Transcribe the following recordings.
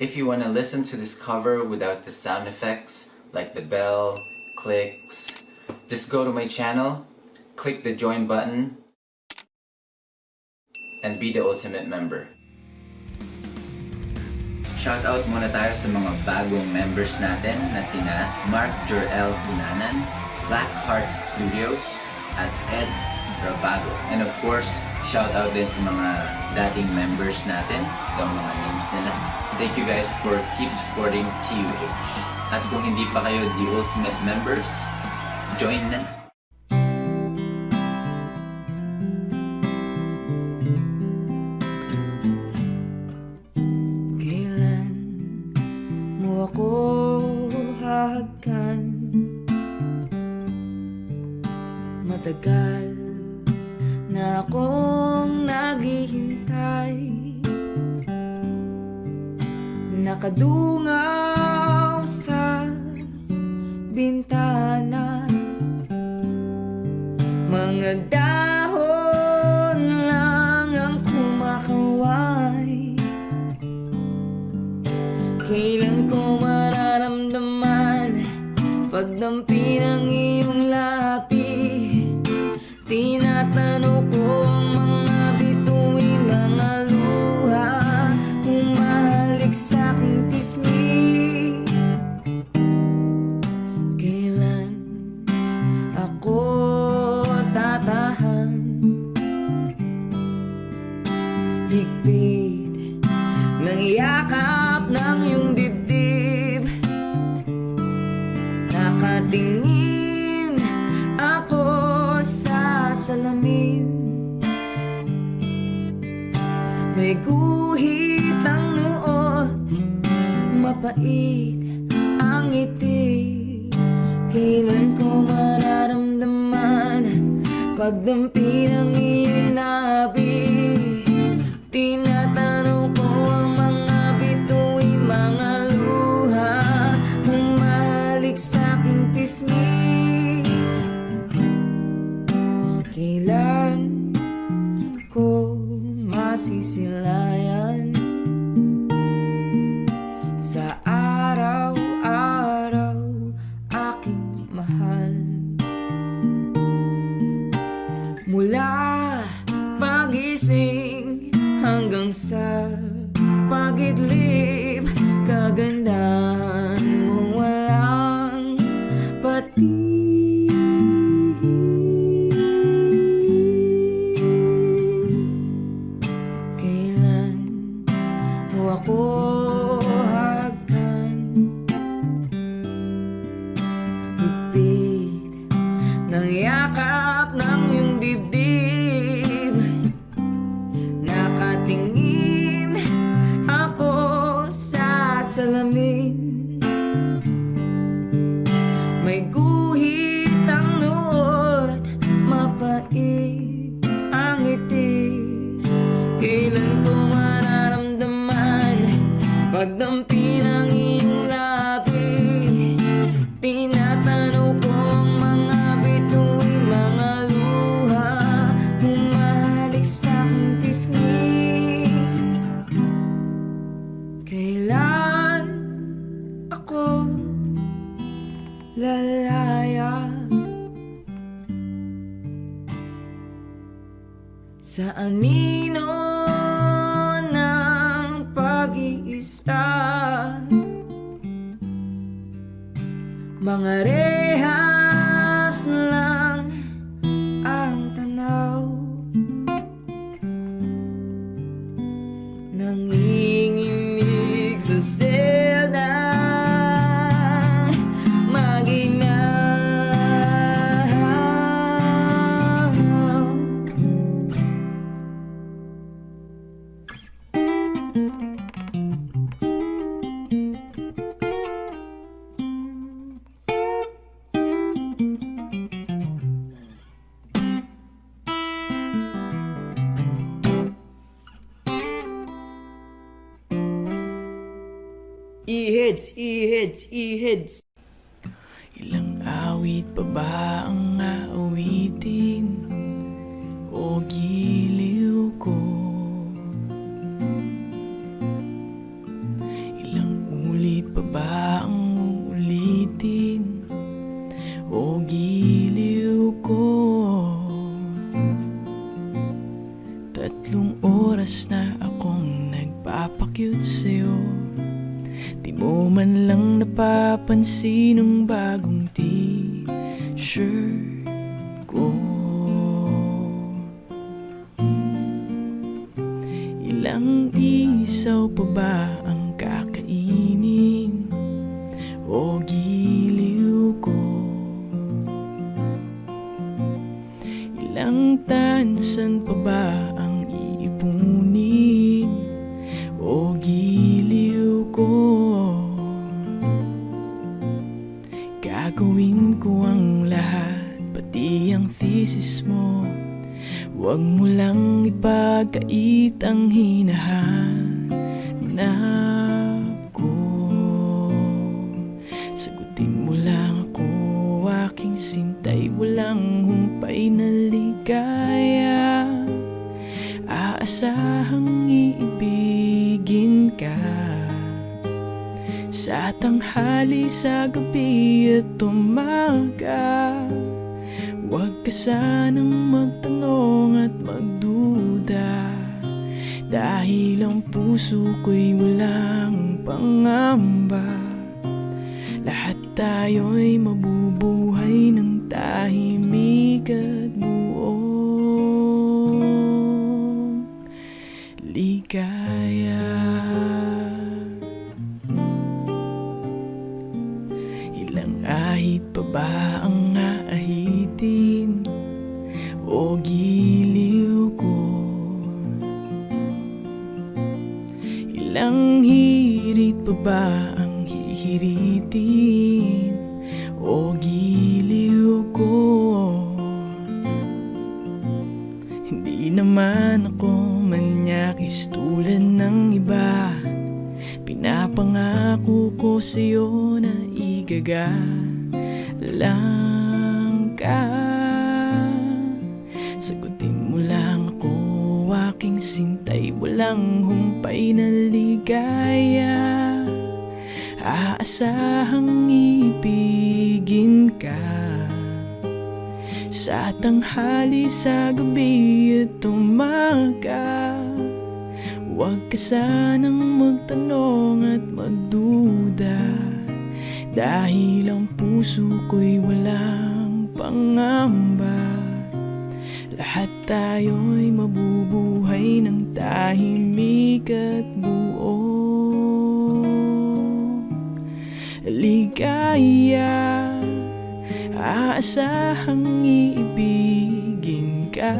if you want to listen to this cover without the sound effects like the bell, clicks, just go to my channel, click the join button, and be the ultimate member. Shoutout muna tayo sa mga bagong members natin na sina Mark Jorel Bunanan, Blackheart Studios, at Ed Rabago. And of course, shoutout din sa mga dating members natin, ito ang mga names nila. Thank you guys for keep supporting TUH. At kung hindi pa kayo the ultimate members, join na! Kailan mo ako hahagkan? Matagal na akong naghihintay, nakadungaw sa bintana, mga dahon lang ang kumakaway. Kailan ko mararamdaman pagdampi ng iyong labi? Tinatanong ko ang mga bituin, mga luha, humalik sa'king pisngi. Kailan ako tatahan? Higpit ng yakap ng iyong dibdib, nakatingin ako sa salamin. May guhit ang nuot, mapait ang ngiti. Kailan ko mararamdaman pagdampi ng iyong labi? Tinatanong ko ang mga bituin, mga luha, humalik sa'king pisngi. Kailan ko masisilayan sa araw-araw aking mahal? Mula pagising hanggang sa pagidlip, kagandahan mong walang pati. Ako hagkan, higpit ng yakap ng iyong dibdib, nakatingin ako sa salamin. May guhit ang nuot, mapait ang ngiti. Kailan ko pagdampi ng iyong labi? Tinatanong ko ang mga bituin, mga luha, humalik sa'king pisngi. Kailan ako lalaya sa anino ng pag-iisa? Mga rehas lang ang tanaw, nanginginig sa selda, maginaw. E-heads. Ilang awit pa ba ang aawitin o giliw ko? Ilang Sulit pa ba ang uulitin o giliw ko? 3 oras na akong nagpapakyut sa'yo, di mo man lang napapansin ang bagong t-shirt ko. Ilang isaw pa ba ang kakainin o giliw ko? Ilang tansan pa ba ang iipunin o giliw ko? Gagawin ko ang lahat, pati ang thesis mo. Huwag mo lang ipagkait ang hinahanap ko. Sagutin mo lang ako, aking sintay, walang humpay na ligaya. Aasahang iibigin ka sa tanghali, sa gabi at umaga. Huwag ka sanang magtanong at magduda, dahil ang puso ko'y walang pangamba. Lahat tayo'y mabubuhay ng tahimik at buong ligaya. Ilang ahit pa ba ang aahitin o giliw ko? Ilang hirit pa ba ang hihiritin o giliw ko? Hindi naman ako manyakis tulad ng iba. Pinapangako ko sa'yo na igagalang ka. Sagutin mo lang ako, aking sintay, walang humpay na ligaya. Aasahang ibigin ka sa tanghali, sa gabi at umaga. Huwag ka sanang magtanong at magduda, dahil ang puso ko'y walang pangamba. Lahat tayo'y mabubuhay ng tahimik at buong ligaya. Aasahang iibigin ka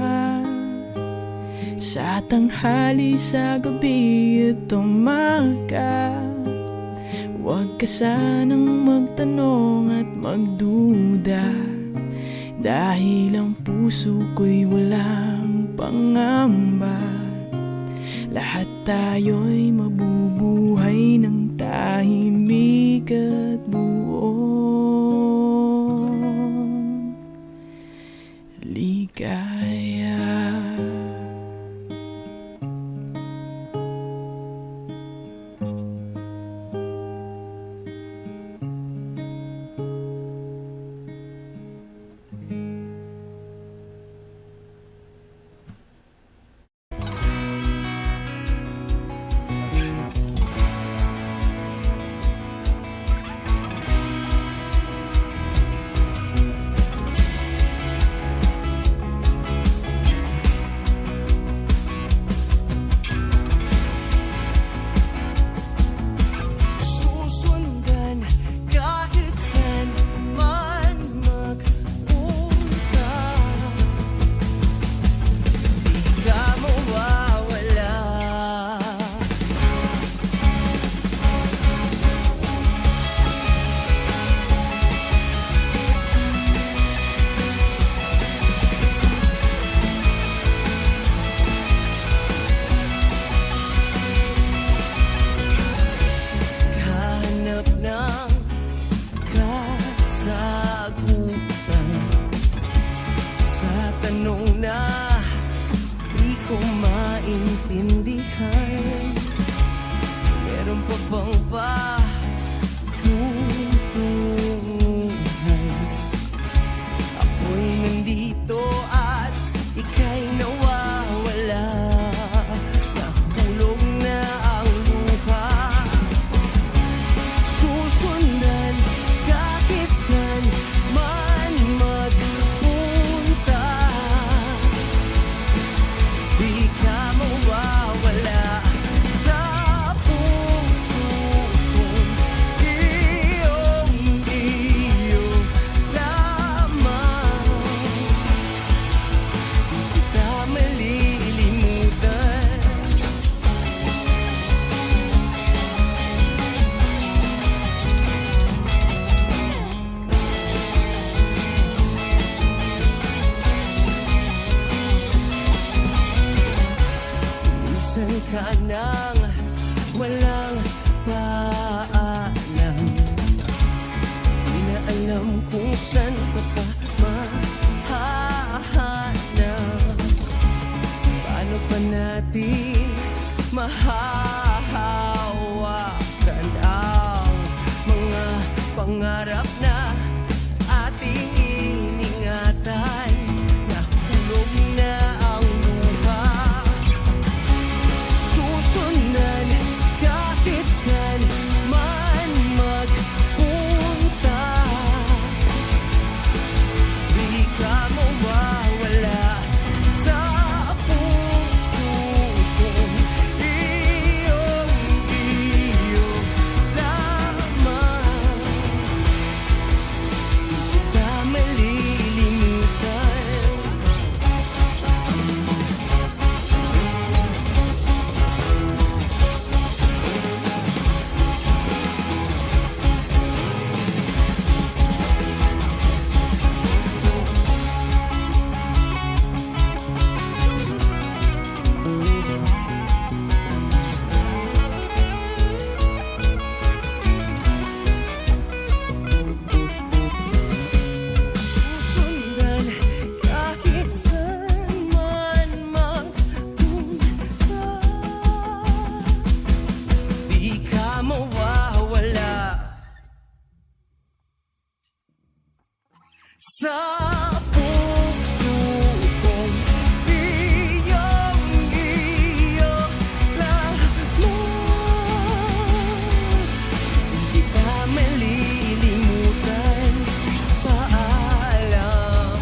sa tanghali, sa gabi at umaga. Huwag ka sanang magtanong at magduda, dahil ang puso ko'y walang pangamba. Lahat tayo'y mabubuhay ng tahimik at buong ligaya. alam kung saan ka pa mahahanap. Paano pa natin mahahawakan ang mga pangarap na ating iningatan? Nahulog na ang luha, susundan kahit saan man magpunta. Di ka mawawala sa puso kong iyong-iyo lamang. Di kita malilimutan. Susundan kahit saan man magpunta. Di ka mawawala sa puso kong iyong-iyo lamang. Di ka malilimutan. Paalam.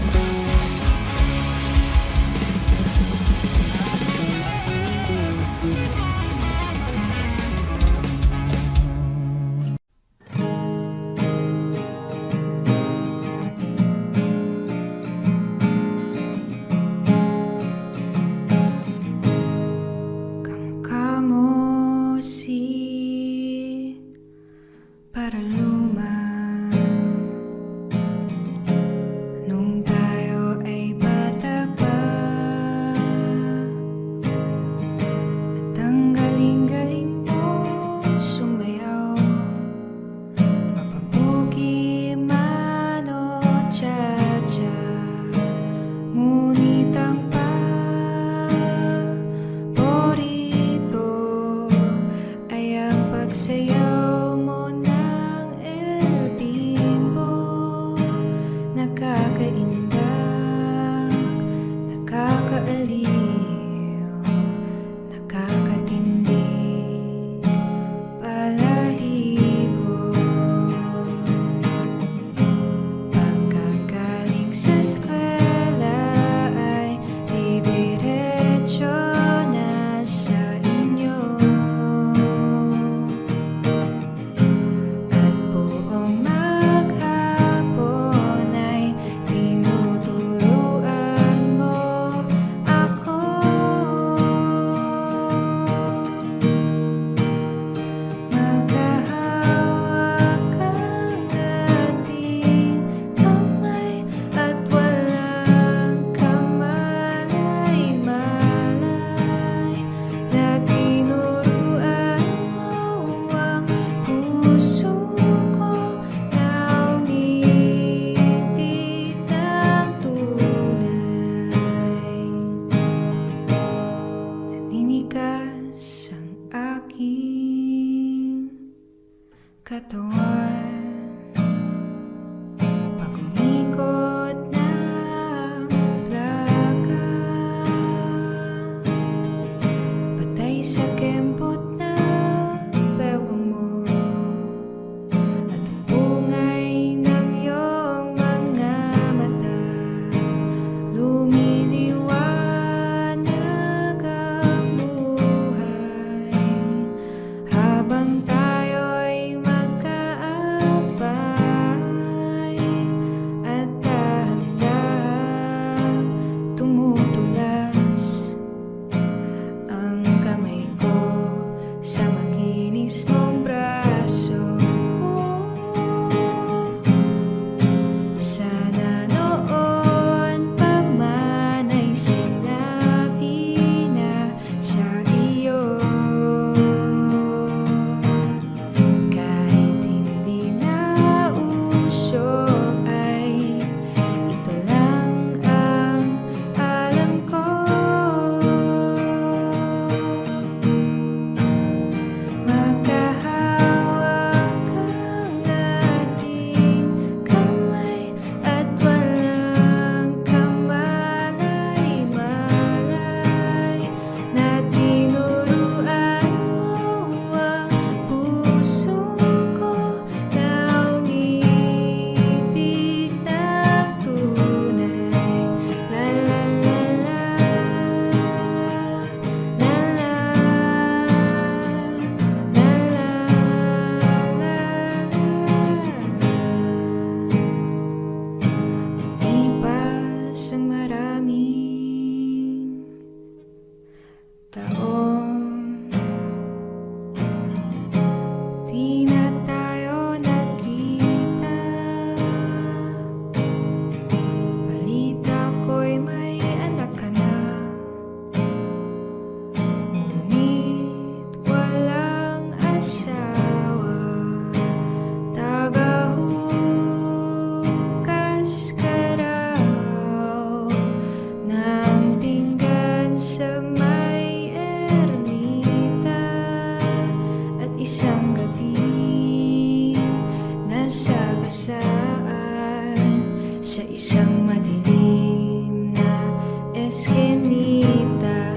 Nasaan sa isang madilim na eskinita,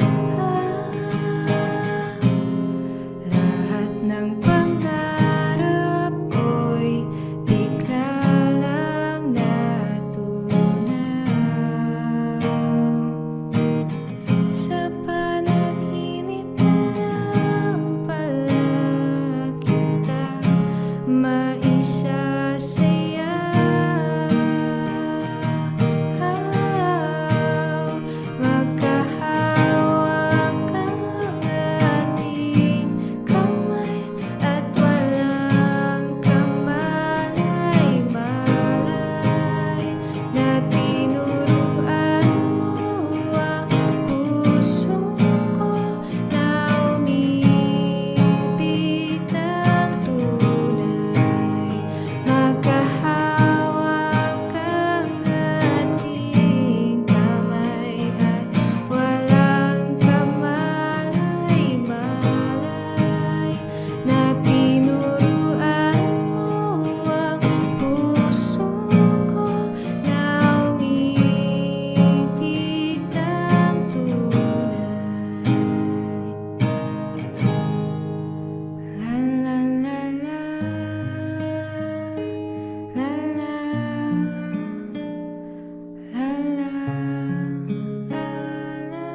lahat ng pangarap ko'y bigla lang natunaw. Sa panaginip na lang pala kita maisasaya. Magkahawak ang ating kamay at walang kamalay-malay na tinuruan mo ang puso ko na umibig ng tunay. Magkahawak ang ating kamay at walang kamalay-malay na tinuruan mo ang puso ko na umibig ng tunay. La la la la, la la, la la, la la.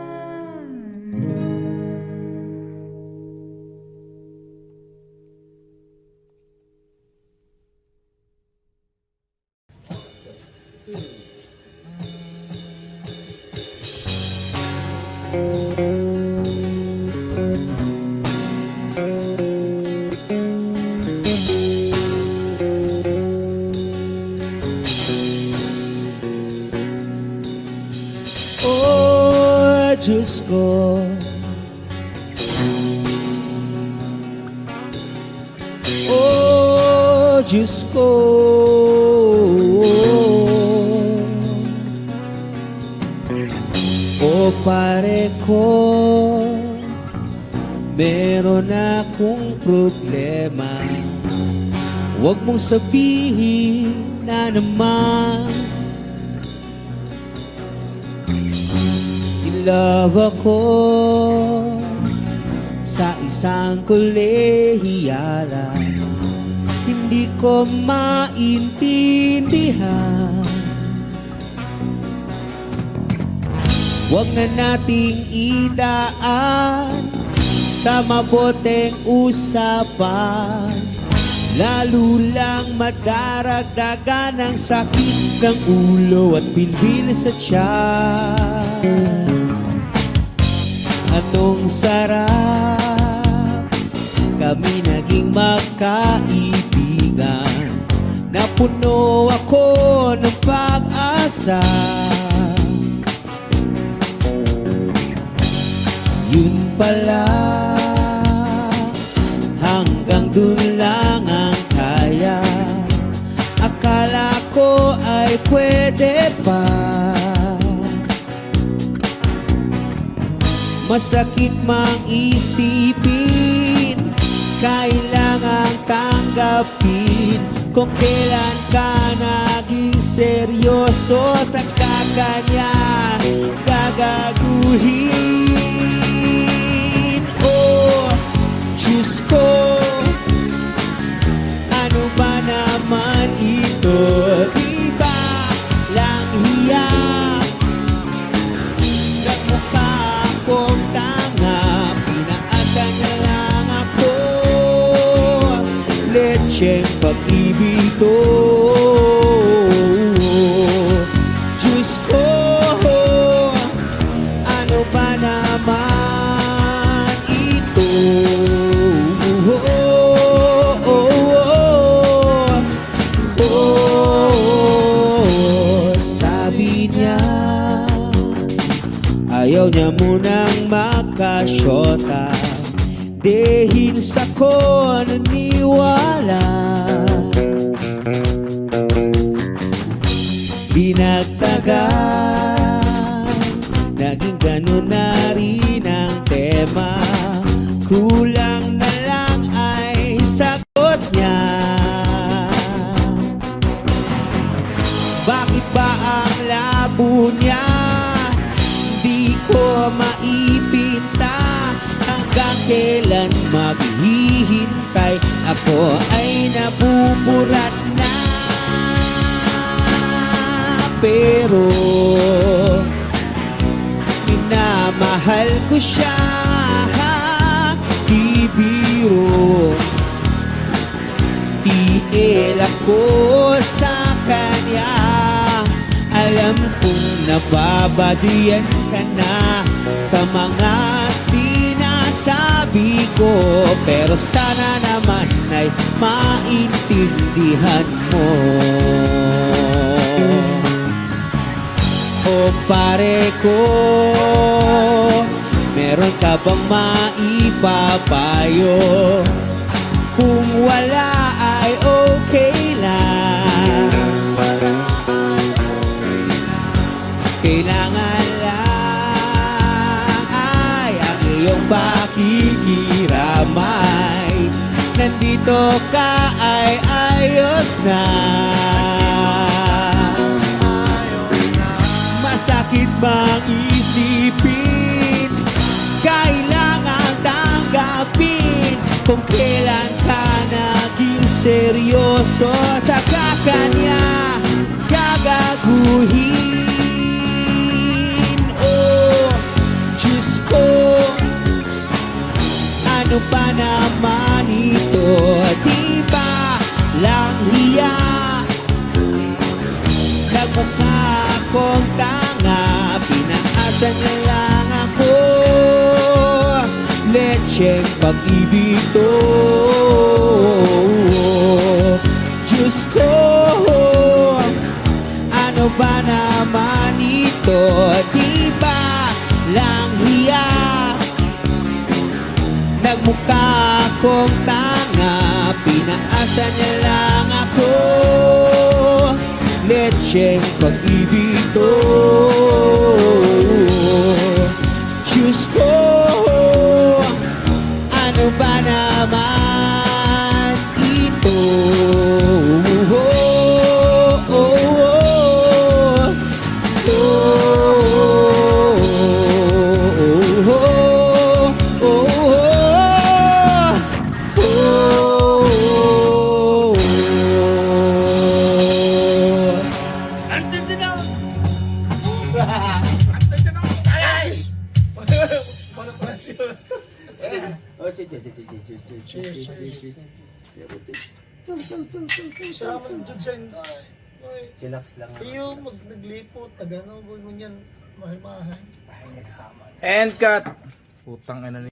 Oh, Diyos ko, oh, Diyos ko, oh, pare ko, meron akong problema. Huwag mong sabihin na naman in love ako sa isang kolehiyala. Hindi ko maintindihan. Huwag na nating idaan sa maboteng usapan, lalo lang madaragdagan ang sakit ng ulo at pinbil sa tiyan. Anong sarap kami naging magkaibigan, napuno ako ng pag-asa. Yun pala, hanggang dun lang ang kaya. Akala ko ay pwede pa. Masakit mang isipin, kailangang tanggapin. Kung kailan ka naging seryoso sa kakanya gagaguhin. Oh, Diyos ko, ano ba naman ito? Di ba lang hiya? Nagmukha akong tanga, pinaasa niya lang ako. Lecheng pag-ibig to. Diyos ko, ano ba naman ito? Sabi niya, ayaw niya munang makasyota. Dahil sa ko naniwala, binagtagan, naging ganun na rin ang tema. Kulang na lang ay sagot niya. unya. Di ko maipinta hanggang kailan maghihintay. Ako ay nabuburat na, pero minamahal ko siya. Di biro, tiil ako sa kanya. Alam kong nababadiyan ka na sa mga sinasabi ko, pero sana naman ay maintindihan mo. O pare ko, meron ka bang maipapayo? Kung wala ay okay lang. Kailangan lang ay ang iyong pakikiramay. Nandito ka ay ayos na. Masakit bang isipin, kailangan tanggapin kung kailan ka naging seryoso at saka kanya gagaguhin. Oh, Diyos ko, ano pa naman ito? Di ba lang hiya? Nagmukha akong tanga, pinaasa na lang ako. Lecheng pag-ibig to. Diyos ko, ano ba naman ito? Di ba lang hiya? Nagmukha akong tanga, pinaasa niya lang ako. Lecheng pag-ibig to. Diyos ko, ano ba naman ito? Sama ng Diyos sa inday. Relax lang. Iyo, naglipot, tagano, boy mo yan, mahimahay. And cut! Putang ina ni...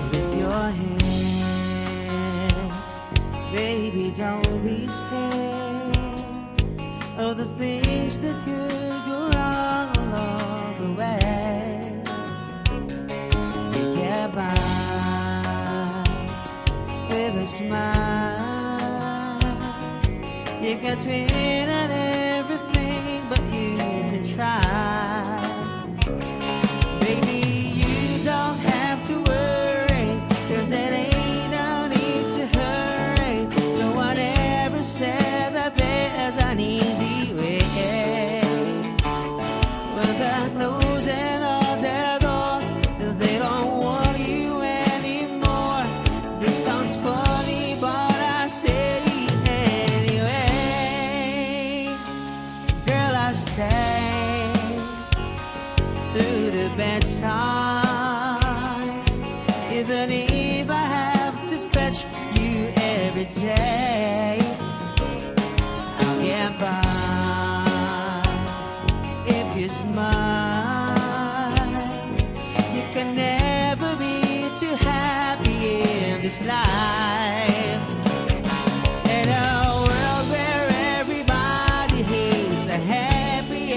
With your hand, baby, don't be scared of the things that could go wrong along the way. You get by with a smile. You can spin at everything, but you can try. Baby, you don't have to worry, 'cause it ain't no need to hurry. No one ever said that there's an easy way. But they're closing all their doors, they don't want you anymore. This sounds funny, but I say it anyway. Girl, I stay through the bad times, even if I have to fetch you every day. I'll get by if you smile. You can never be too happy in this life. In a world where everybody hates a happy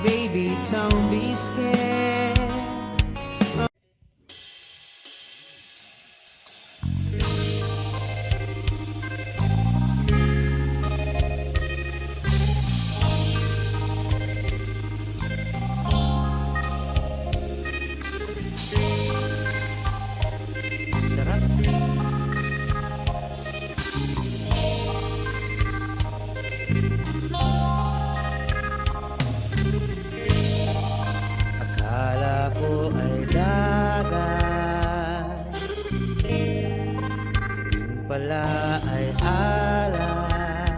Baby, don't be scared. Sarap. Akala ko ay dagat, yun pala ay alay.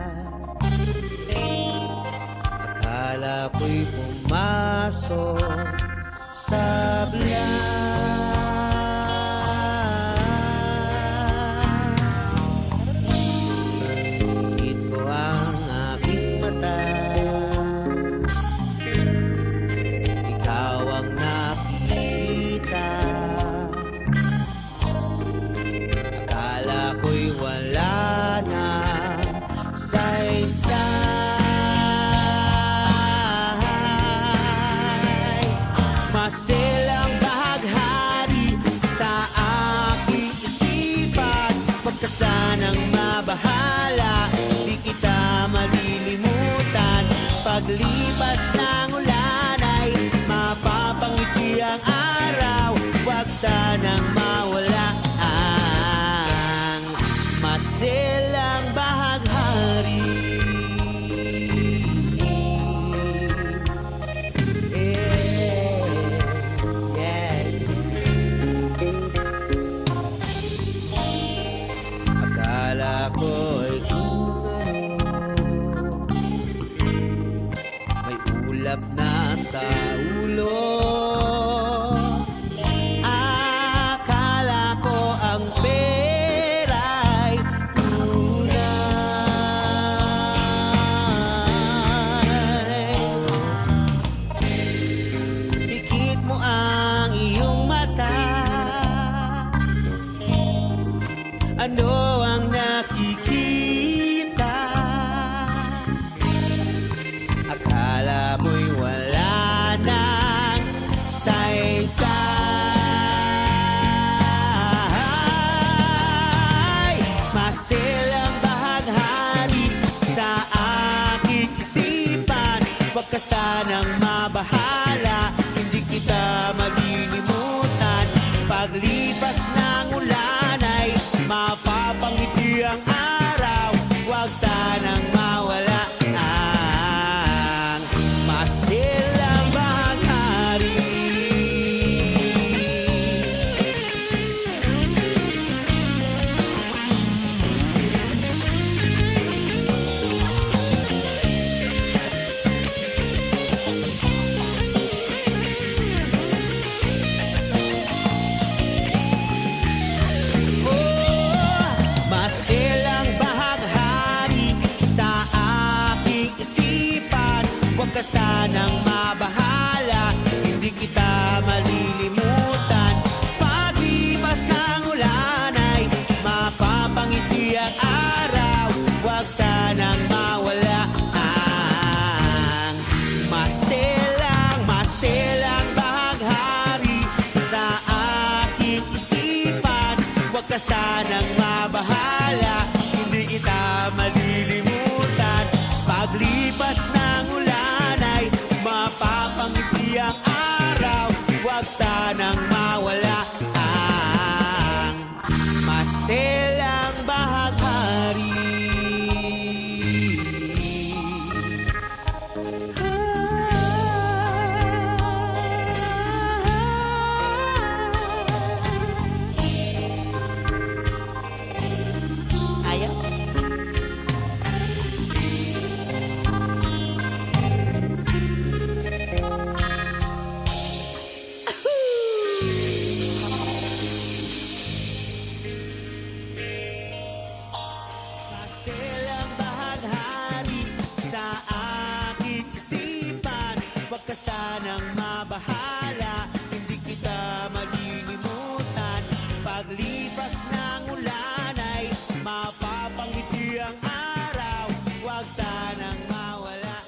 Akala ko'y pumasok sa blank. Ikit ko ang aking mata, ikaw ang nakita. Akala ko'y wala na saysay. Maselang bahaghari sa aking isipan. Huwag ka sanang mabahala, di kita malilimutan. Paglipas ng ulan ay mapapangiti ang araw. Huwag sanang mawala ang maselang bahaghari. Akala ko'y kung ano, may ulap na sa ulo. Akala ko ang pera'y tunay. Pikit mo ang iyong mata, ano ang nakikita? Akala mo'y wala nang saysay. Maselang bahaghari sa aking isipan. Huwag ka sanang mabahala, hindi kita malilimutan. Paglipas ng ulan ay mapapangiti ang araw. Huwag sanang mawala ang maselang bahaghari. Maselang bahaghari sa aking isipan. Huwag ka sanang mabahala, hindi kita malilimutan. Paglipas ng ulan ay mapapangiti ang araw. Huwag sanang mawala ang maselang bahaghari sa aking isipan. Huwag ka sanang mabahala, hindi kita malilimutan. Paglipas ng ulan ay mapapangiti ang araw. Huwag sanang mawala ang maselang bahaghari. Ayaw. Maselang bahaghari sa aking isipan. Huwag ka sanang mabahala, hindi kita malilimutan. Paglipas ng ulan ay mapapangiti ang araw. Huwag sanang mawala.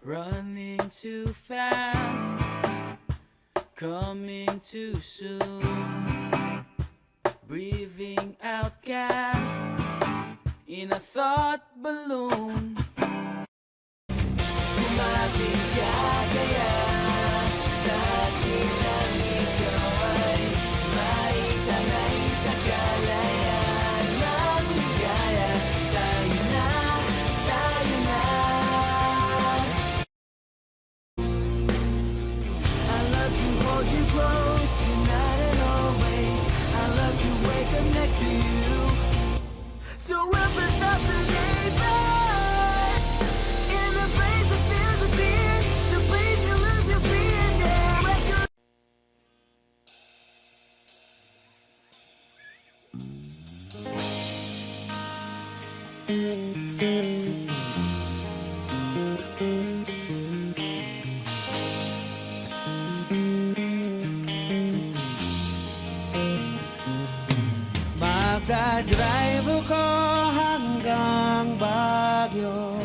Running too fast, coming too soon, breathing out gas in a thought balloon. Mabigagaya sa akin ang ikaw ay maitanay sa kalayan ng ligaya. Tayo na, tayo na. I love to hold you close tonight and always. I love to wake up next to you. So help us up the neighbors in the place that feels the tears, the place you lose your fears. Yeah, I could. Magdadrive ako hanggang Baguio.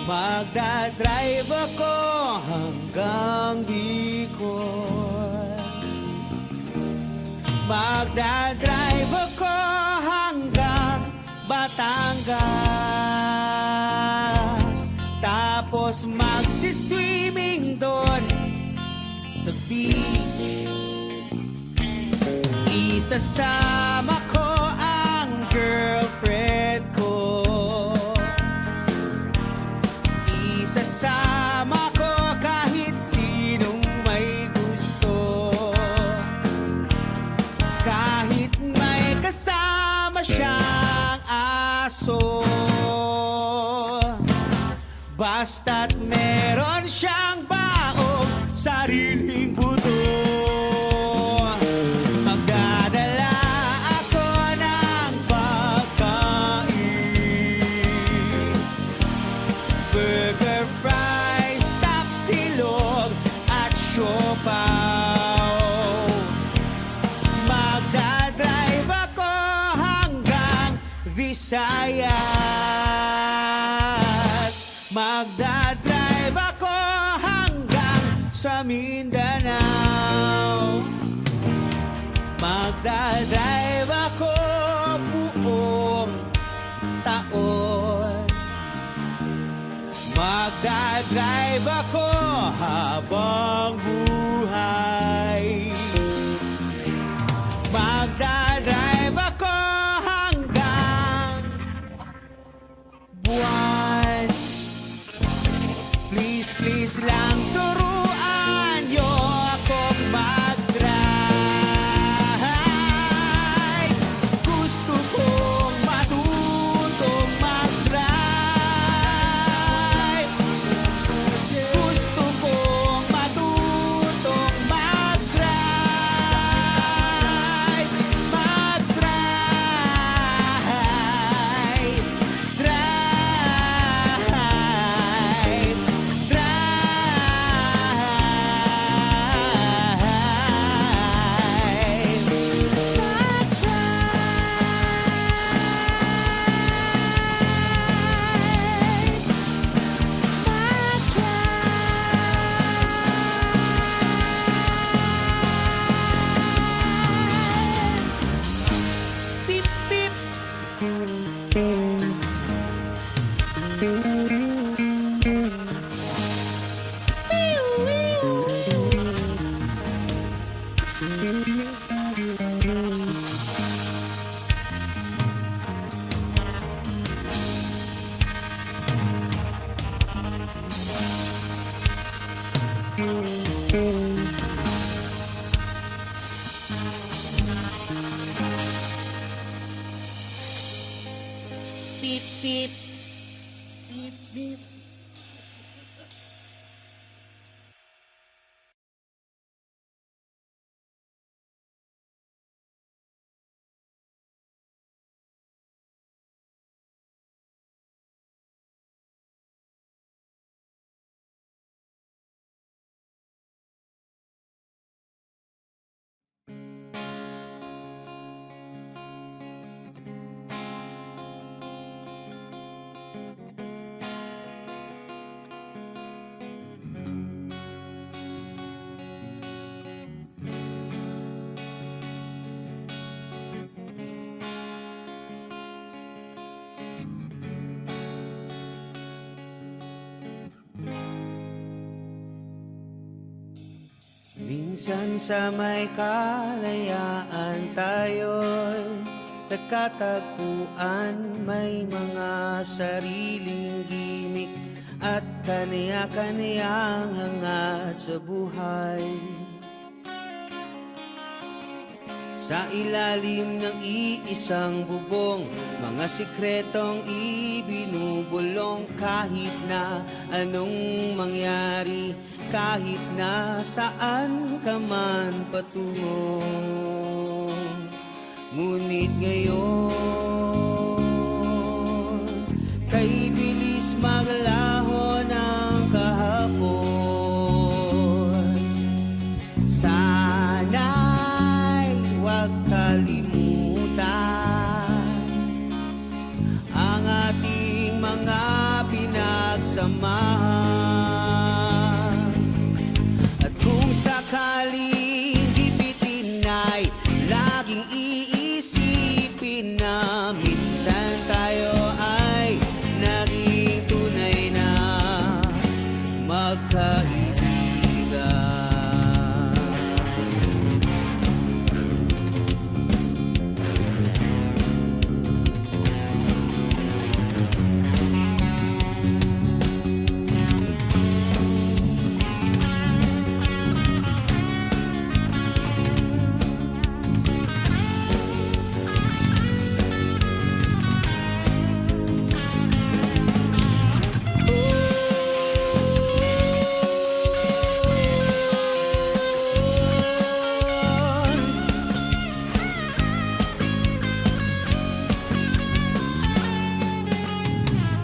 Magdadrive ako hanggang Bicol. Magdadrive ako hanggang Batangas. Tapos magsiswimming doon sa beach. Isasama ko ang girlfriend ko. Isasama ko kahit sinong may gusto. Kahit may kasama siyang aso. Basta't meron siyang baong sariling buto. Magdadala ako ng pagkain, burger, fries, tapsilog at siopaw. Magdadrive ako hanggang Visayas. Magdadrive ako hanggang sa Mindanao. Magdadrive ako buong taon. Magdadrive ako habang buhay. Magdadrive ako hanggang buwan. Please, please lang turuan niyo akong mag-drive. Gusto kong matutong mag-drive. Gusto kong matutong mag-drive. Mag-drive. Drive. Beep, beep. Beep, beep. Beep, beep. Minsan sa may kalayaan tayo'y nagkatagpuan, may mga sariling gimik at kaniya-kaniyang hangad sa buhay. Sa ilalim ng iisang bubong, mga sikretong ibinubulong. Kahit na anong mangyari, kahit na saan ka man patungo. Ngunit ngayon, kay bilis maglaho ng kahapon. Sana'y huwag kalimutan ang ating mga pinagsamahan. At kung sakaling gipitin ay laging iisipin na minsan tayo ay naging tunay na magkaibigan.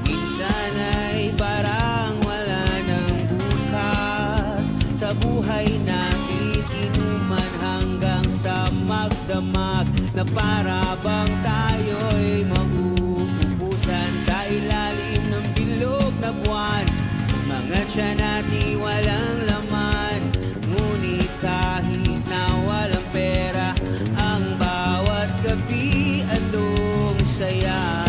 Minsan ay parang wala ng bukas sa buhay natin, inuman hanggang sa magdamag na para bang tayo'y mauubusan sa ilalim ng bilog na buwan. Mga tiyan natin walang laman, ngunit kahit na walang pera, ang bawat gabi andong saya.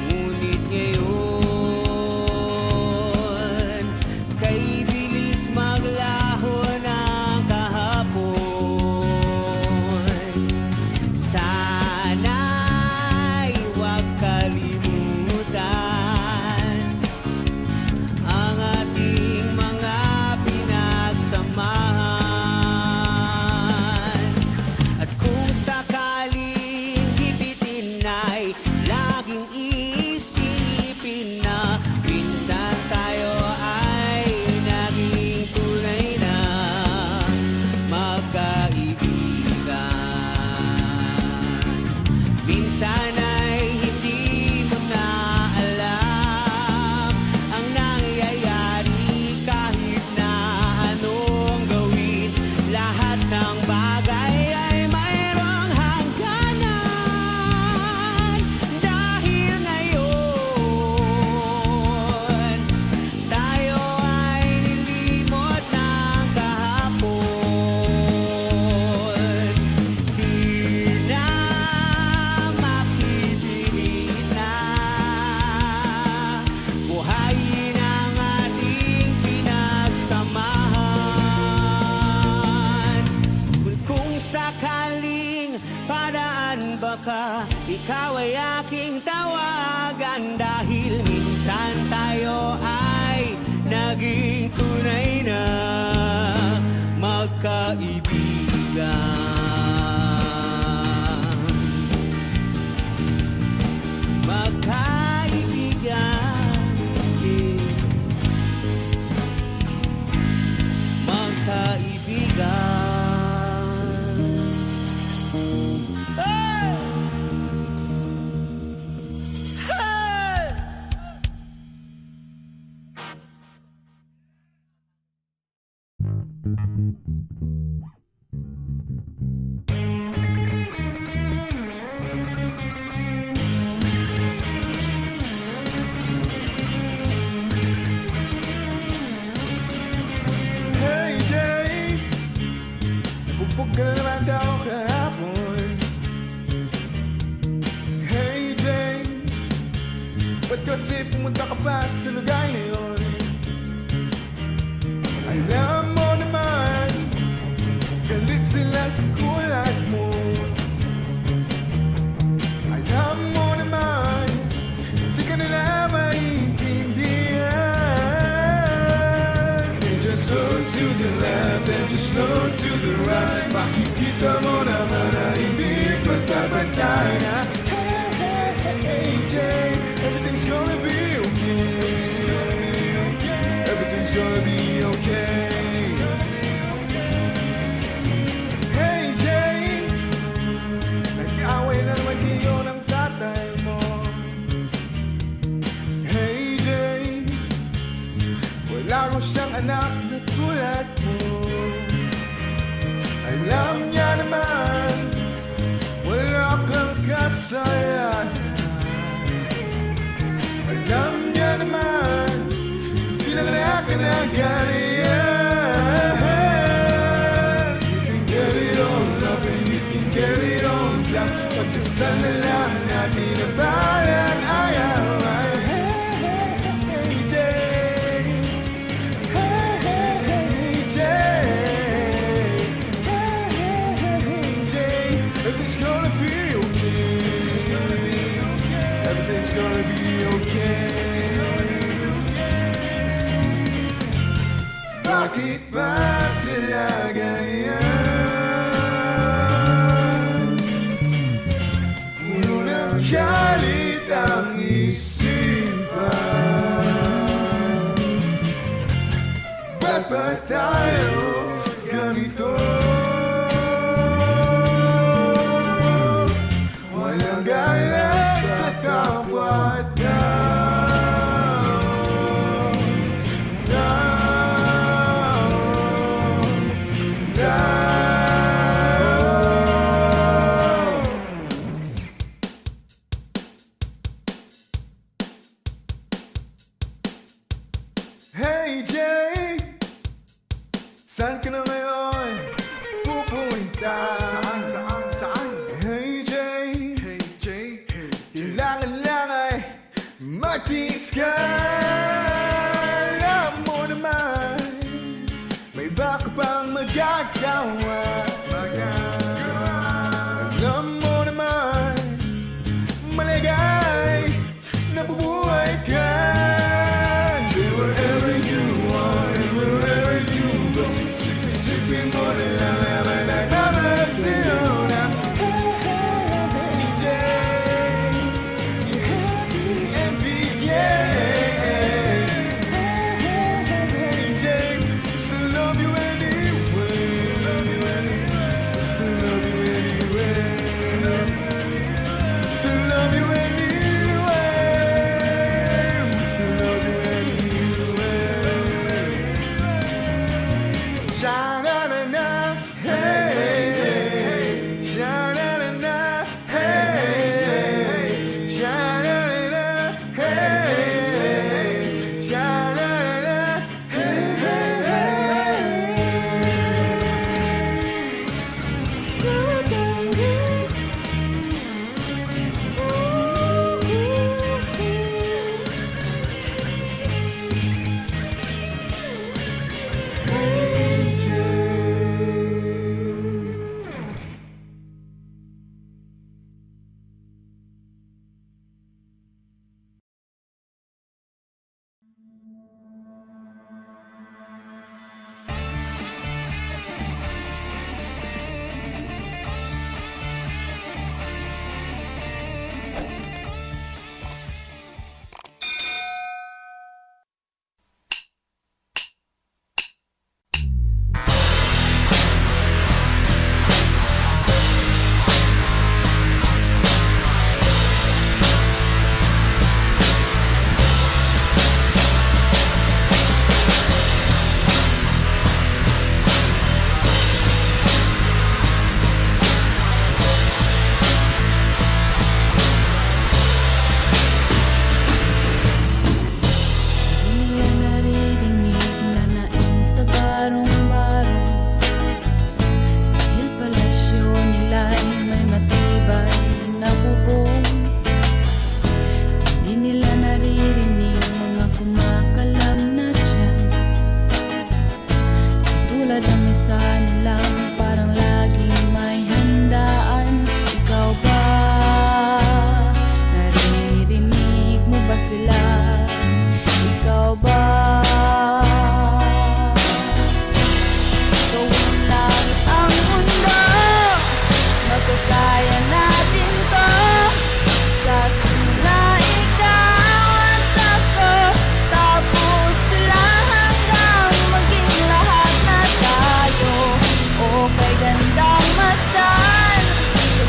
Ngunit ngayon, kay bilis maglaho ng kahapon. Sana'y huwag kalimutan ang ating mga pinagsamahan. At kung sakaling gipitin ay laging iisipin na minsan tayo ay naging tunay na magkaibigan. Minsan ay hindi mo na alam ang nangyayari, kahit na anong gawin, lahat ng bagay ay mayroong hangganan. Dahil ngayon, tayo ay nilimot ng kahapon. Di na makipilit na buhayin ang ating pinagsamahan. Kung sakaling padaan baka ikaw ay aking tawagan, dahil minsan tayo ay naging tunay na magkaibigan. Magkaibigan, magkaibigan. Hey! Hey! Hey Jay, bugbog ka naman daw kahapon. Hey Jay, ba't kasi pumunta ka pa sa lugar na yun? Alam mo na anak na tulad mo. Alam niya naman, wala kang kasalanan. Alam niya naman, pinagana ka na ganyan. You can get it on up and you can get it on down. Pagdasal na lang natin ang balang ayaw. Hey, Jay. Hey, Jay. Hey, Jay. Everything's gonna be okay. Everything's gonna be okay. Bakit ba sila ganyan? Puno ng galit ang isipan. Ba't ba tayo ganito? Walang galit sa kapwa-tao. Hey Jay, saan ka na ngayon pupunta? Saan? Hey Jay, kailangan lang ay mag-kiss ka. Alam mo naman, may iba ka pang magagawa. Alam mo naman, maligay, nabubuhay ka. Wherever you are and wherever you go, sipin mo na lang naman ang namasin na. Hey Jay, you happy and begin. Hey Jay, still love you anyway. Still love you anyway. Still love you anyway. Still love you anyway. Sha-na-na-na, hey. Sha-na-na-na, hey. Sha-na-na-na, hey. Sha-na-na-na,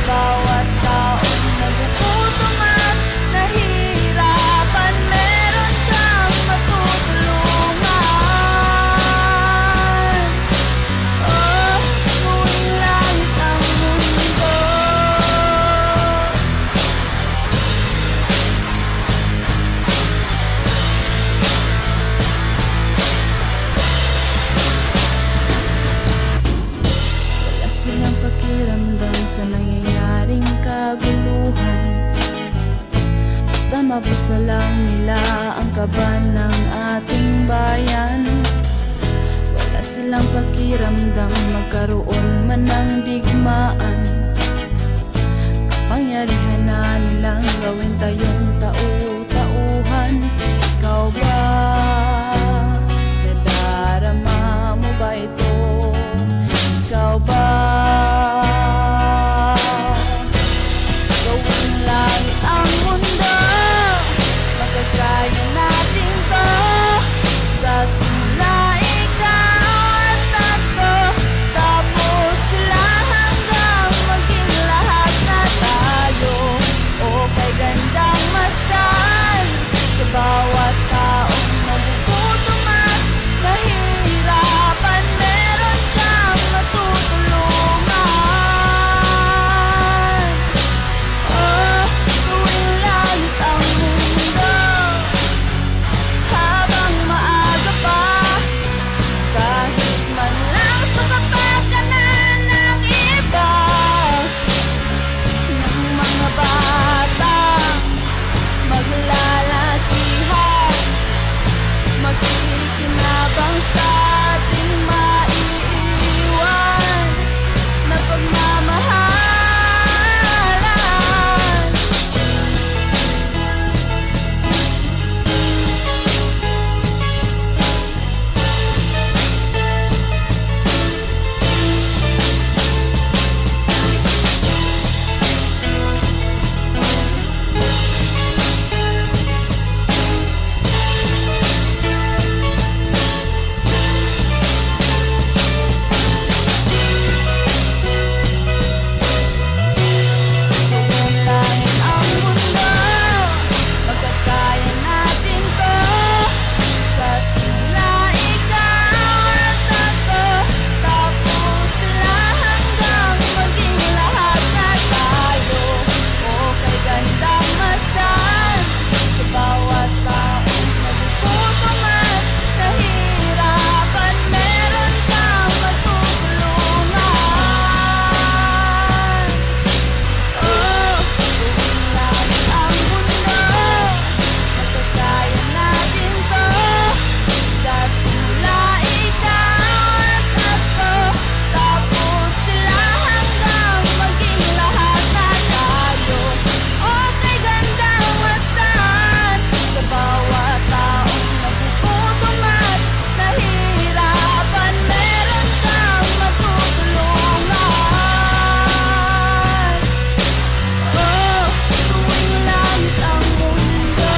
bawat taong nagugutom at nahihirapan, mabuksa lang nila ang kaban ng ating bayan. Wala silang pakiramdam magkaroon man ng digmaan. Kapangyarihan na nilang gawin tayong tau-tauhan. Ikaw ba, nadarama mo ba ito? Ikaw ba, gawin langit ang mundo, magkakaya natin to. Sa simula ikaw at ako, tapos sila hanggang maging lahat na tayo. Okay, gandang masdan sa bawat taong nagugutom at nahihirapan. Meron kang matutulungan. Oh, tuwing langit ang mundo, habang maaga pa, kahit man lang sa kapakanan ng iba, ng mga batang maglalatihan, magkikinabang sa ating maiiwan na pagmamahalan. Langit ang mundo, magkakaya natin to. Sa simula ikaw at ako, tapos sila hanggang maging lahat na tayo. Okay, gandang masdan sa bawat taong nagugutom at nahihirapan. Meron kang matutulungan. Oh, tuwing langit ang mundo, magkakaya natin to. Sa simula ikaw at ako, tapos sila hanggang maging lahat na tayo. Okay, gandang masdan sa bawat taong nagugutom at nahihirapan. Meron kang matutulungan. Oh, tuwing langit ang mundo.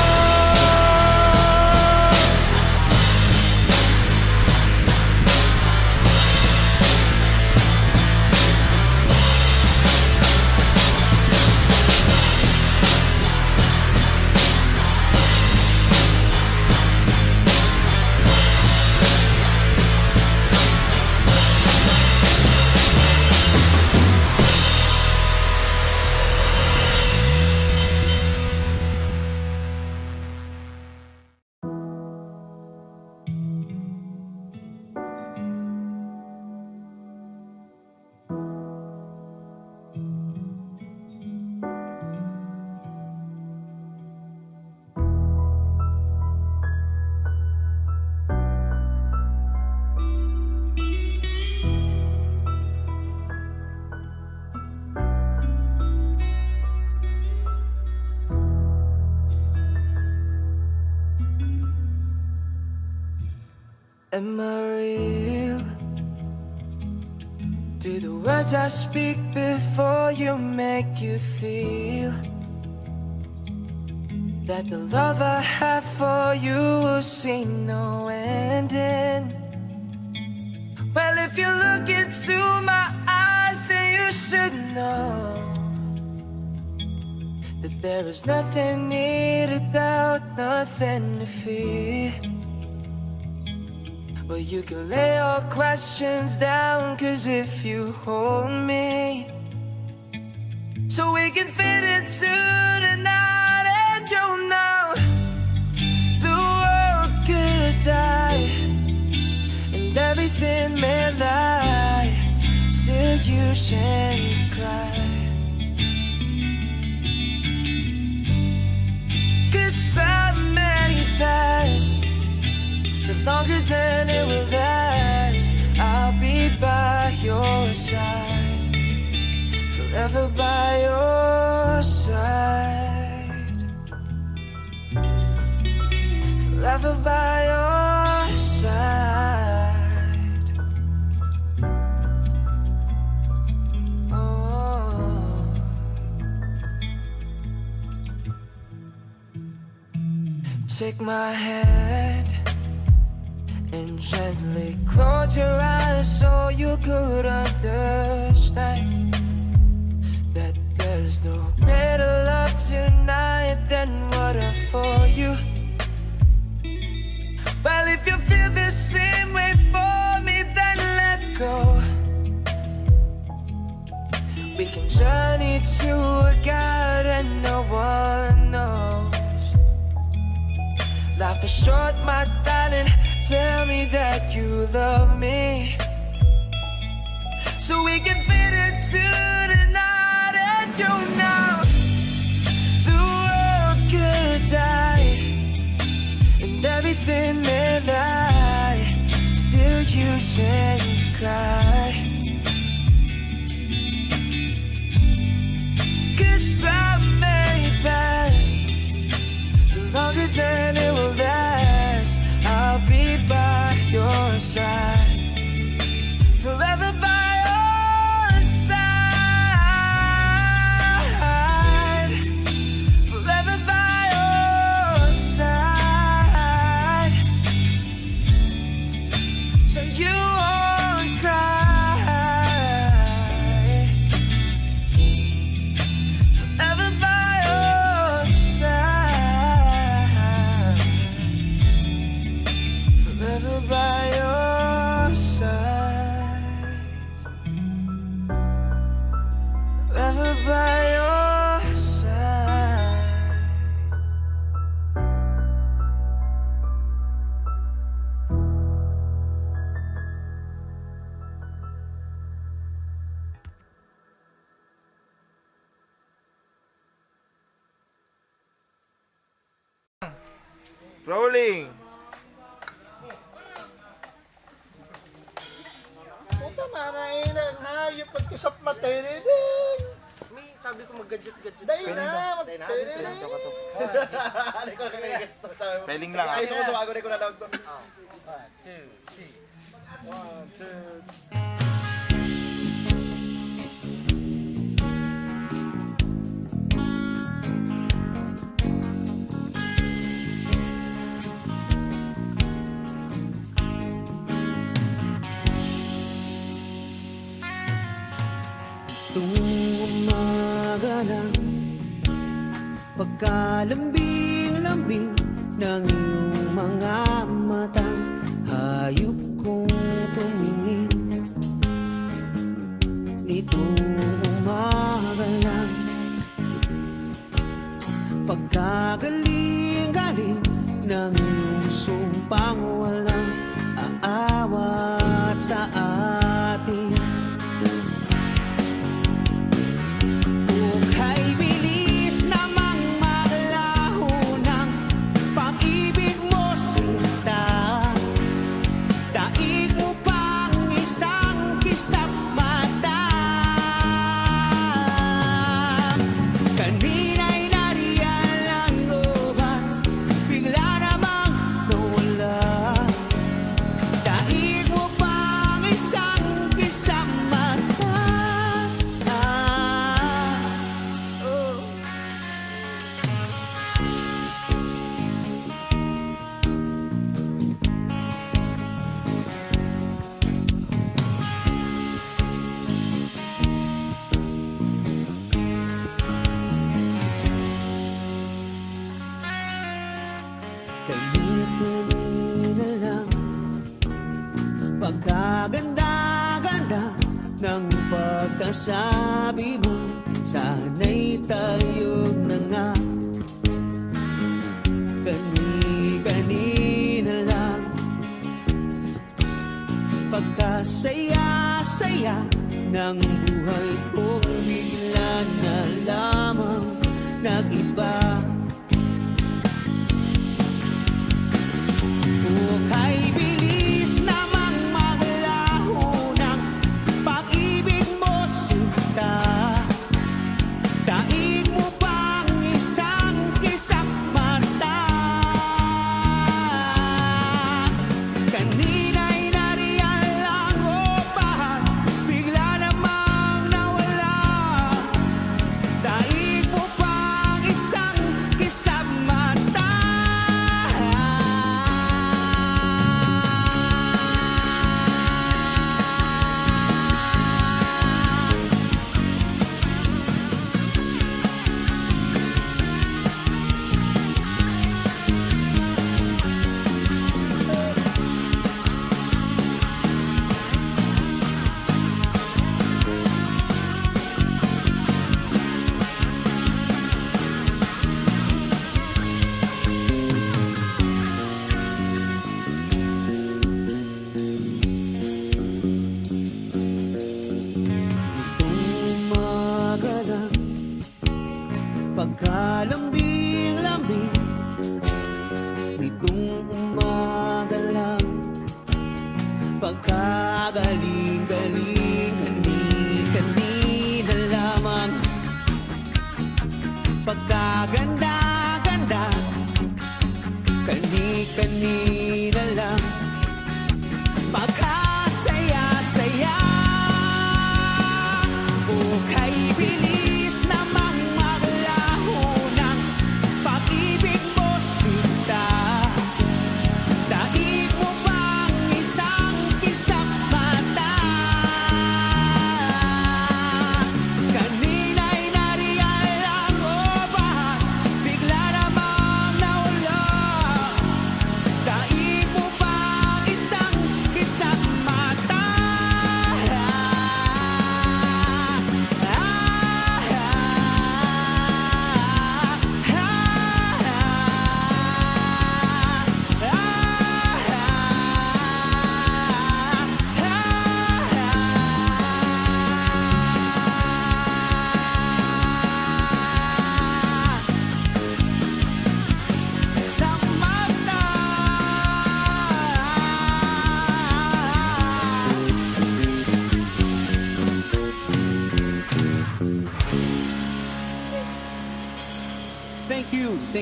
Am I real? Do the words I speak before you make you feel that the love I have for you will see no ending? Well, if you look into my eyes, then you should know that there is nothing need to doubt, nothing to fear. Well, you can lay your questions down, 'cause if you hold me, so we can fit into the night, and you'll know the world could die and everything may lie, still you shouldn't cry. 'Cause longer than it will last. I'll be by your side, forever by your side, forever by your side. Oh. Take my hand and gently close your eyes so you could understand that there's no greater love tonight than what I for you. Well, if you feel the same way for me, then let go. We can journey to a garden no one knows. Life is short, my darling. Tell me that you love me, so we can fit into the night. And you know the world could die and everything may lie, still you shouldn't cry. 'Cause I may pass longer than it will last. I'll be by your side, forever by your side, forever by your side, so you won't cry. Forever by your side, forever by your side, forever by your side. Rolling. Puta manain ang hayop pagkisap matirinig. May sabi ko mag-gadget-gadget. Dahil na, matirinig. Ano ko kanina gusto sa Spelling lang. Ayos ko sa bago na ko na daw to. 1, 2, 3. Tuwing umaga lang, pagkalambing-lambing ng iyong mga matang, hayop kong tumingin. Nitong umaga lang, pagkagaling-galing ng iyong sumpang walang aawat sa atin. Hukay bilis namang malaho ng pag-ibig mo, sinta. Daig mo pang isang kisap mata. Kanina'y nariyan lang luhan, bigla namang nawala. Daig mo pang isang kisap mata. Oh. Kani-kanina lang, pagkaganda-ganda ng pagkasabi mo, sana'y tayo na nga. Kani-kanina lang, pagkasaya-saya ng buhay ko, bigla na lamang nag-iba. Hukay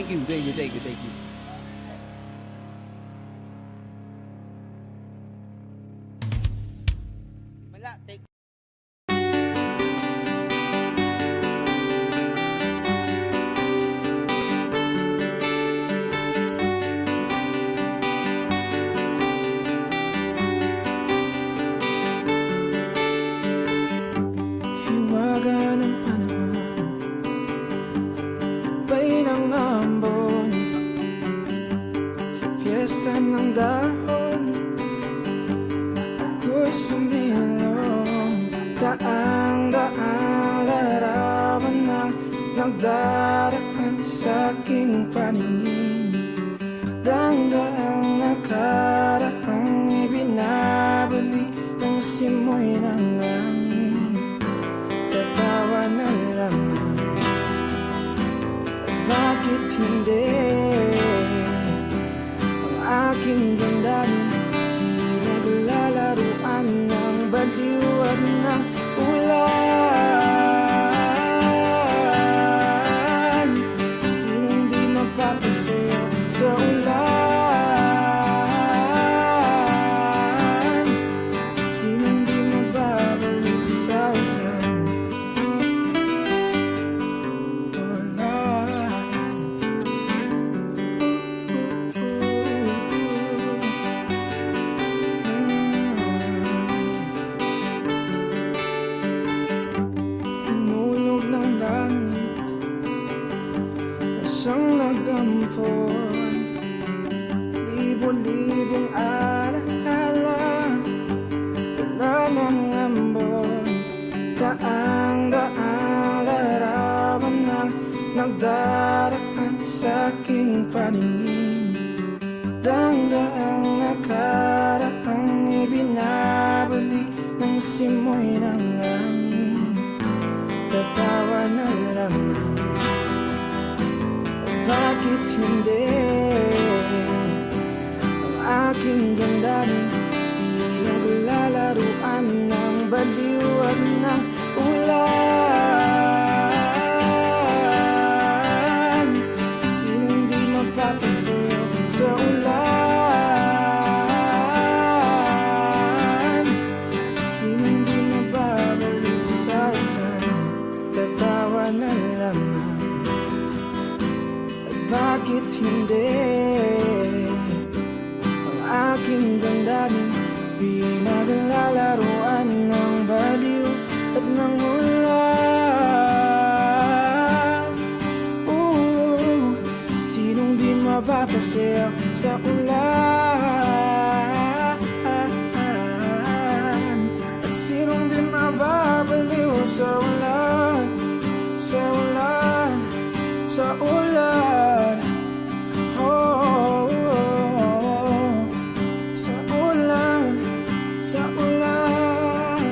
Thank you. Wala, take Hiwaga ng panahon, bay ng ambon, sa piyesta ng dahon, ako'y sumilong. Daang-daang larawan na nagdaraan sa aking paningin. Daang-daang nakaraang ibinabali ng simoy ng langit. Tatawa na lamang, bakit hindi? Ang aking damdamin di naglalaruan ng baliw at ng ulan. Sinong di mapapasayo sa ulan? Sinong di mababalik sa ulan? Hinulog ng langit na siyang nagampon. Libo-libong alaala, wala ng ambon. Daang-daang larawan na nagdaraan sa aking paningin. Daang-daang nakaraang ibinabali ng simoy ng langit. Tatawa na lamang, bakit hindi? Ang aking damdamin di naglalaruan ng baliw at ng ulan. Sinong di mapapasayo sa ulan? Sinong di mababalik sa ulan? Tatawa na lamang, bakit hindi? Ang aking damdamin pinaglalaruan ng baliw at ng ulan. Sinong di mapapasayo sa ulan? At sinong di mababaliw sa ulan? Sa ulan, sa ulan. Oh, sa ulan, sa ulan.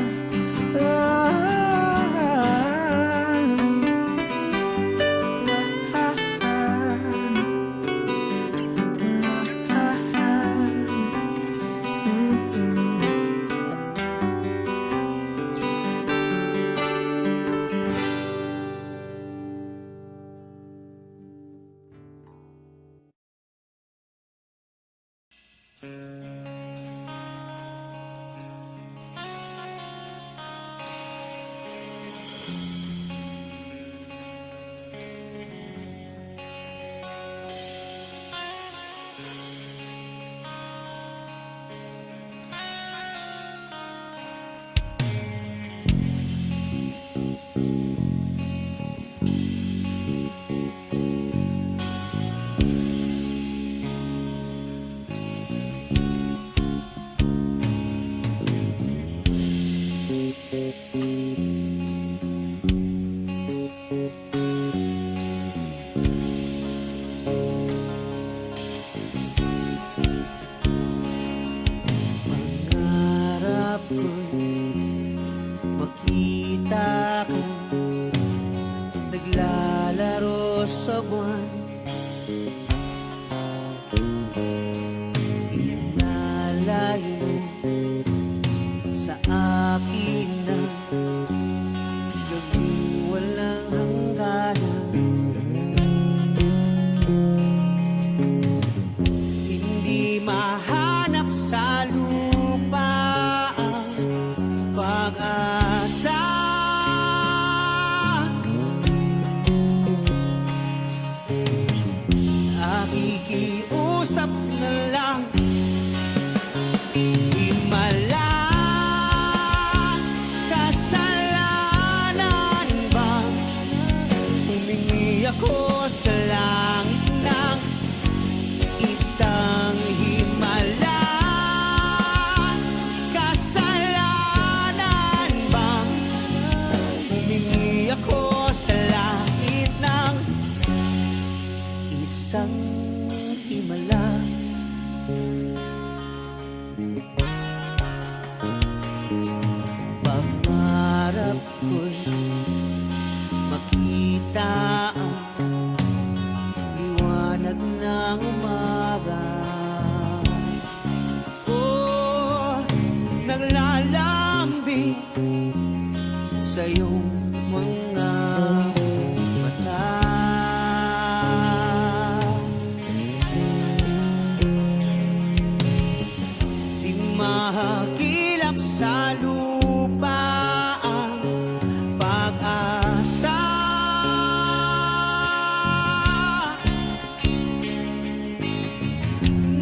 himala. Pangarap ko'y makita ang liwanag ng umaga. Oh, naglalambing sa iyong mga mata. Di mahakilap sa lupa ang pag-asa.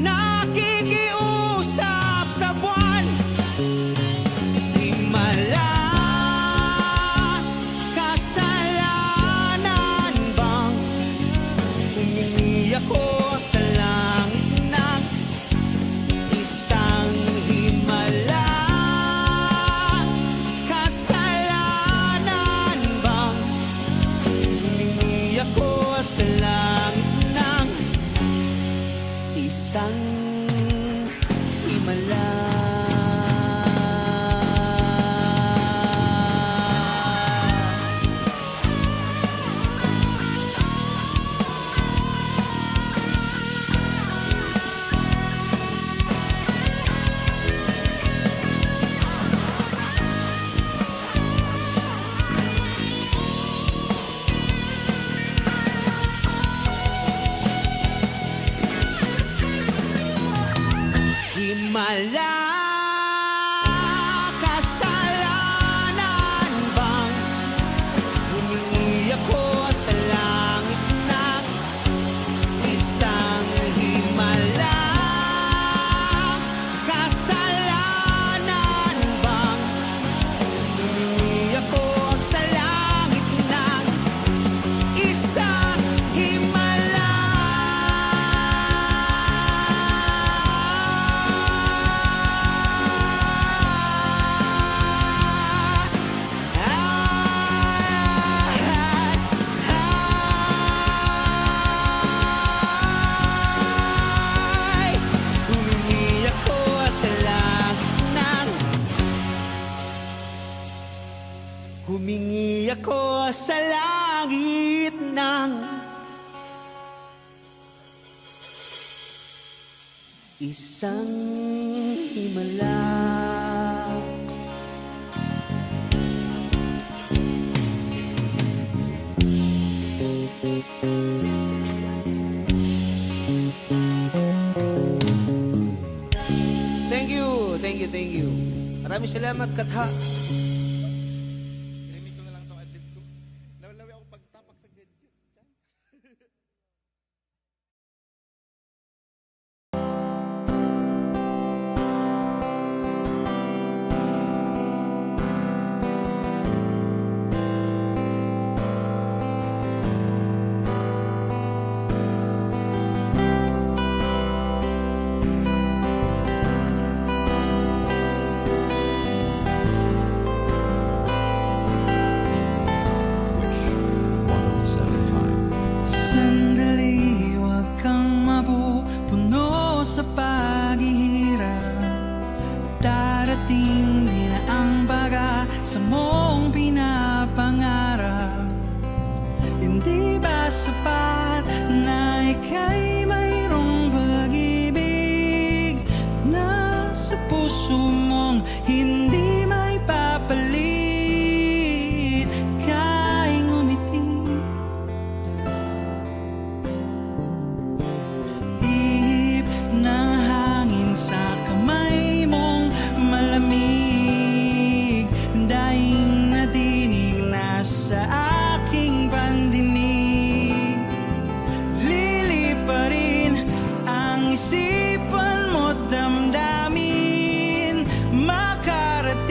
Nakikiusap sa buwan, himala. Kasalanan bang humingi ako sa langit ng isang himala? Kasalanan bang humingi ako sa langit ng isang himala? Himala, kasalanan bang humingi ako sa langit ng isang himala? Kasalanan bang humingi ako sa langit ng isang himala? Humingi ako sa langit ng isang himala. Thank you. Maraming salamat, Katha. Narinig ko na lang itong adlib ko. Lawlawi ako pagtapak sa gadget. Sandali, huwag kang mapupuno sa paghihirap. Darating din ang baga sa mong pinapangarap. Hindi ba sapat na ika'y mayroong pag-ibig na sa puso mong hindi may papalit? Ika'y ngumiti, ihip ng hangin sa kamay mong malamig. Daing natinig na sa aking pandinig. Liliparin ang isipan mo't damdamin. Makarating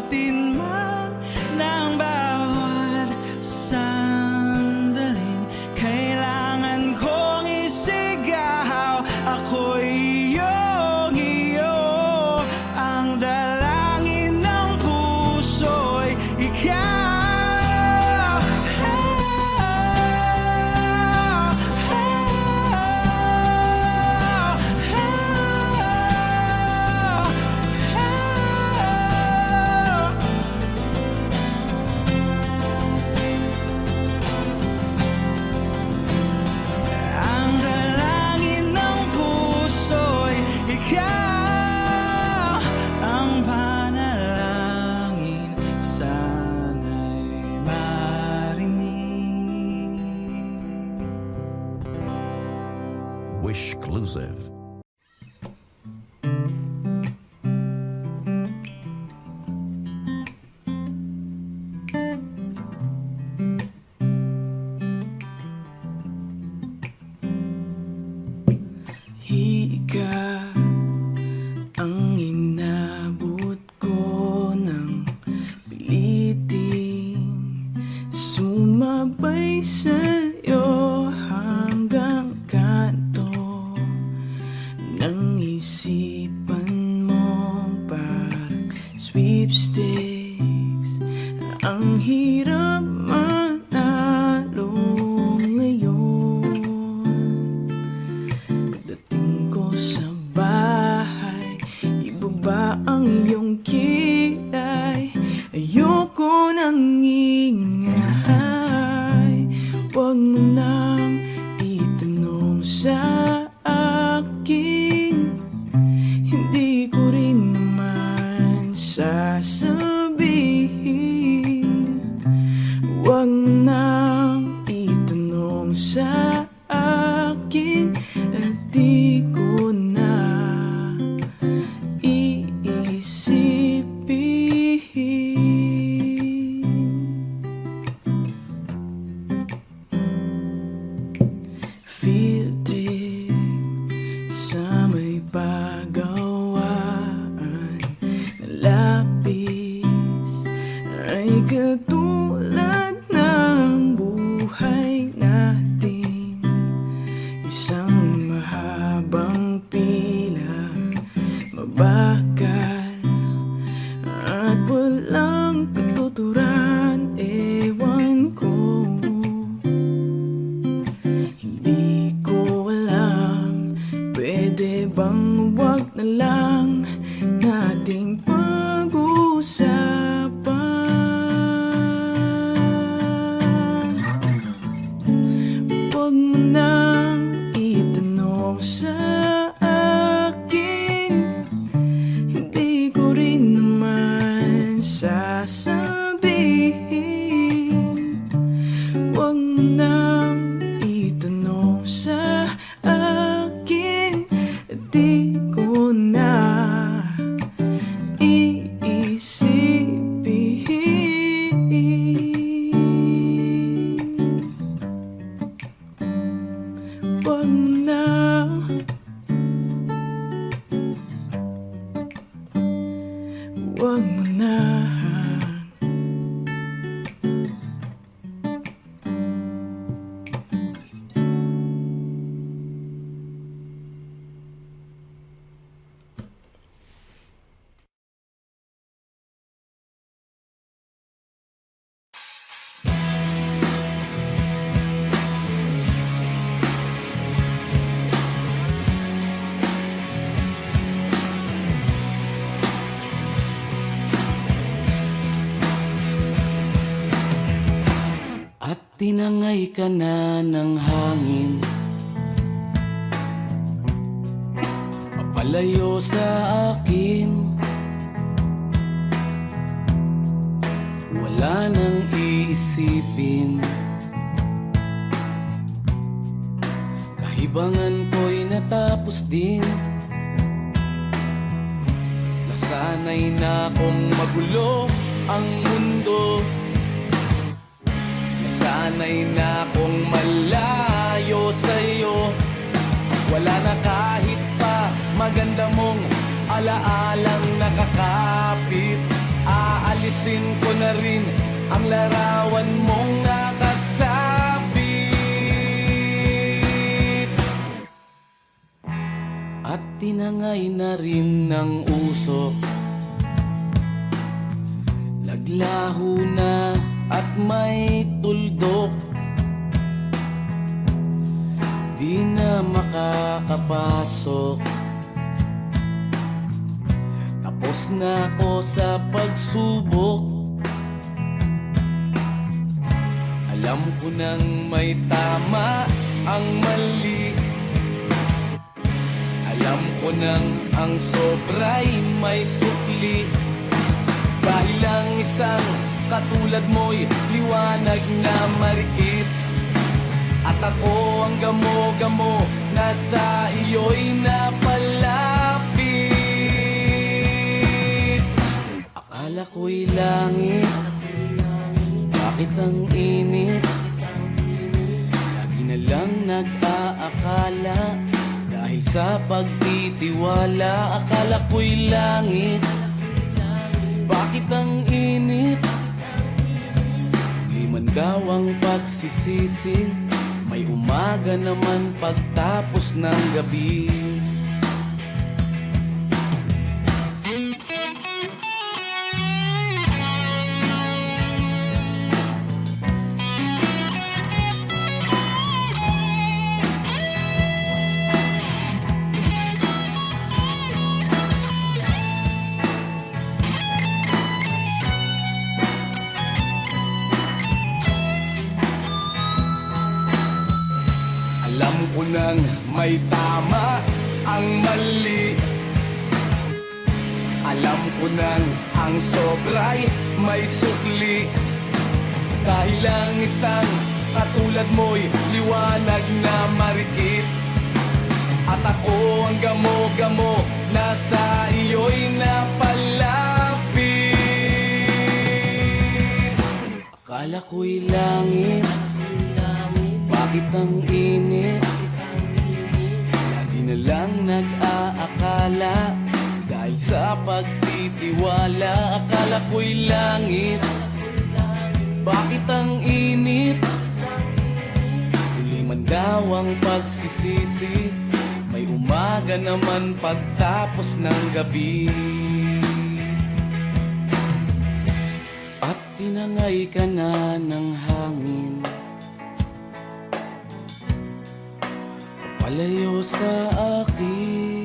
abutin man ng bawat sandaling kailangan kong isigaw. Ako'y iyong iyo, ang dalangin ng puso'y ikaw. Ang dalangin ng puso'y ikaw, ang panalangin sana'y marinig. Wishclusive. Higa ang inabot ko ng piliting sumabay sa'yo hanggang kanto ng isipan mo parang sweepstakes. Ang hirap manalo ngayon. Dating ko sa bahay, ibaba ang iyong kilay. Ayoko nang ingay, huwag mo nang itanong sa akin. Hindi ko rin naman sasabihin. Huwag mo nang itanong sa akin at di ko na iisipin. Field trip sa may pagawaan na lapis ay katulad ng buhay natin. Isang mahabang pila, mabakal at walang katuturan. Ewan ko, hindi ko alam. Pwede bang wag na lang nating pag-usapan? Huwag mo nang itanong sa akin. Hindi ko rin naman sasabihin. Huwag mo nang itanong sa akin. Di ko na iisipin. Huwag mo na. Huwag mo na. At tinangay ka na ng hangin, papalayo sa akin. Wala nang iisipin, kahibangan ko'y natapos din. Nasanay na kong magulo ang mundo, nasanay na kong malayo sa'yo. Wala na kahit pa maganda mong alaalang nakakapit. Aalis Napansin ko na rin ang larawan mong nakasabit. At tinangay na rin ng usok, naglaho na at may tuldok. Di na makakapasok, tapos na ako sa pagsubok. Alam ko nang may tama ang mali, alam ko nang ang sobra'y may sukli. Dahil lang isang katulad mo'y liwanag na marikit, at ako ang gamo-gamo na sa iyo'y napalapit. Akala ko'y langit, bakit ang init? Lagi na lang nag-aakala, dahil sa pagtitiwala. Akala ko'y langit, bakit ang init? Di man daw ang pagsisisi, may umaga naman pagtapos ng gabi. Alam ko nang may tama ang mali, alam ko nang ang sobra'y may sukli. Dahil lang isang katulad mo'y liwanag na marikit, at ako ang gamo-gamo na sa iyo'y napalapit. Akala ko'y langit, bakit ang init? Lagi na lang nag-aakala, dahil sa pagtitiwala. Akala ko'y langit, bakit ang init? Huli man daw ang pagsisisi, may umaga naman pagtapos ng gabi. At tinangay ka na ng hangin, palayo sa akin.